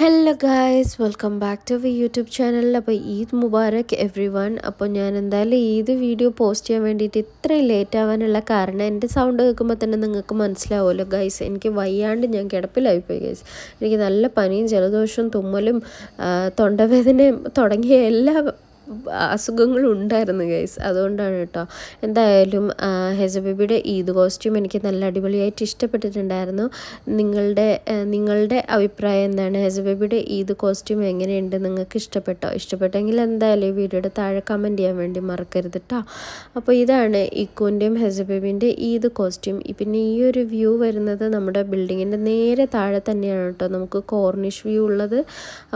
Hello guys, welcome back to our YouTube channel. അപ്പോൾ Eid Mubarak every one. അപ്പോൾ ഞാൻ എന്തായാലും ഈദ് വീഡിയോ പോസ്റ്റ് ചെയ്യാൻ വേണ്ടിയിട്ട് ഇത്രയും ലേറ്റ് ആവാനുള്ള കാരണം എൻ്റെ സൗണ്ട് കേൾക്കുമ്പോൾ തന്നെ നിങ്ങൾക്ക് മനസ്സിലാവുമല്ലോ ഗൈസ്. എനിക്ക് വയ്യാണ്ട് ഞാൻ കിടപ്പിലായിപ്പോയി ഗൈസ്. എനിക്ക് നല്ല പനിയും ജലദോഷവും തുമ്മലും തൊണ്ടവേദനയും തുടങ്ങിയ എല്ലാ അസുഖങ്ങളും ഉണ്ടായിരുന്നു ഗൈസ്. അതുകൊണ്ടാണ് കേട്ടോ. എന്തായാലും ഹെസ ബേബിയുടെ ഈദ് കോസ്റ്റ്യൂം എനിക്ക് നല്ല അടിപൊളിയായിട്ട് ഇഷ്ടപ്പെട്ടിട്ടുണ്ടായിരുന്നു. നിങ്ങളുടെ അഭിപ്രായം എന്താണ്? ഹെസ ബേബിയുടെ ഈദ് കോസ്റ്റ്യൂം എങ്ങനെയുണ്ട്? നിങ്ങൾക്ക് ഇഷ്ടപ്പെട്ടെങ്കിൽ എന്തായാലും ഈ വീഡിയോയുടെ താഴെ കമൻറ്റ് ചെയ്യാൻ വേണ്ടി മറക്കരുത് കേട്ടോ. അപ്പോൾ ഇതാണ് ഇക്കുൻ്റെയും ഹെസ ബേബിൻ്റെ ഈദ് കോസ്റ്റ്യൂം. പിന്നെ ഈ ഒരു വ്യൂ വരുന്നത് നമ്മുടെ ബിൽഡിങ്ങിൻ്റെ നേരെ താഴെ തന്നെയാണ് കേട്ടോ. നമുക്ക് കോർണിഷ് വ്യൂ ഉള്ളത്.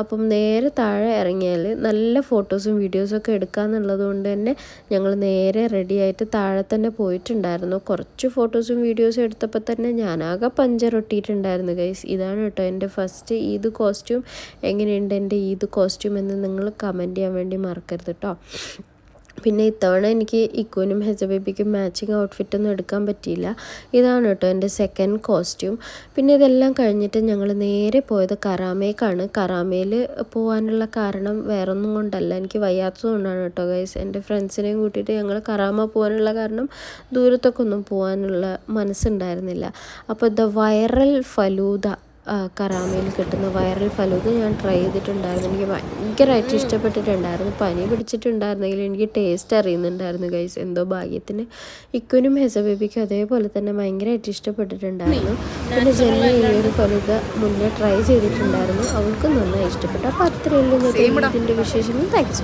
അപ്പം നേരെ താഴെ ഇറങ്ങിയാൽ നല്ല ഫോട്ടോസും വീഡിയോസൊക്കെ എടുക്കാമെന്നുള്ളത് കൊണ്ട് തന്നെ ഞങ്ങൾ നേരെ റെഡിയായിട്ട് താഴെ തന്നെ പോയിട്ടുണ്ടായിരുന്നു. കുറച്ച് ഫോട്ടോസും വീഡിയോസും എടുത്തപ്പോൾ തന്നെ ഞാനാകെ പഞ്ചറൊട്ടിയിട്ടുണ്ടായിരുന്നു ഗൈസ്. ഇതാണ് കേട്ടോ എൻ്റെ ഫസ്റ്റ് ഈദ് കോസ്റ്റ്യൂം. എങ്ങനെയുണ്ട് എൻ്റെ ഈദ് കോസ്റ്റ്യൂം എന്ന് നിങ്ങൾ കമൻറ്റ് ചെയ്യാൻ വേണ്ടി മറക്കരുത് കേട്ടോ. പിന്നെ ഇത്തവണ എനിക്ക് ഇക്കുവിനും ഹെസ ബേബിക്കും മാച്ചിങ് ഔട്ട്ഫിറ്റൊന്നും എടുക്കാൻ പറ്റിയില്ല. ഇതാണ് കേട്ടോ എൻ്റെ സെക്കൻഡ് കോസ്റ്റ്യൂം. പിന്നെ ഇതെല്ലാം കഴിഞ്ഞിട്ട് ഞങ്ങൾ നേരെ പോയത് കറാമേക്കാണ്. കറാമയിൽ പോകാനുള്ള കാരണം വേറൊന്നും കൊണ്ടല്ല, എനിക്ക് വയ്യാത്തതുകൊണ്ടാണ് കേട്ടോ ഗൈസ്. എൻ്റെ ഫ്രണ്ട്സിനെയും കൂട്ടിയിട്ട് ഞങ്ങൾ കറാമ പോകാനുള്ള കാരണം ദൂരത്തൊക്കെ ഒന്നും പോകാനുള്ള മനസ്സുണ്ടായിരുന്നില്ല. അപ്പോൾ ദ വൈറൽ ഫലൂദ, കറാമയിൽ കിട്ടുന്ന വൈറൽ ഫലൂദ ഞാൻ ട്രൈ ചെയ്തിട്ടുണ്ടായിരുന്നു. എനിക്ക് ഭയങ്കരമായിട്ട് ഇഷ്ടപ്പെട്ടിട്ടുണ്ടായിരുന്നു. പനി പിടിച്ചിട്ടുണ്ടായിരുന്നെങ്കിൽ എനിക്ക് ടേസ്റ്റ് അറിയുന്നുണ്ടായിരുന്നു ഗൈസ്. എന്തോ ഭാഗ്യത്തിന് ഇക്കുനും ഹെസ ബേബിക്കും അതേപോലെ തന്നെ ഭയങ്കരമായിട്ട് ഇഷ്ടപ്പെട്ടിട്ടുണ്ടായിരുന്നു. പിന്നെ ജെന്നി ഈ ഒരു ഫലൂദ മുന്നേ ട്രൈ ചെയ്തിട്ടുണ്ടായിരുന്നു, അവൾക്കും നന്നായി ഇഷ്ടപ്പെട്ടു. അപ്പോൾ അത്രയേ ഉള്ളൂ ഇതിൻ്റെ വിശേഷങ്ങൾ. താങ്ക്സ്.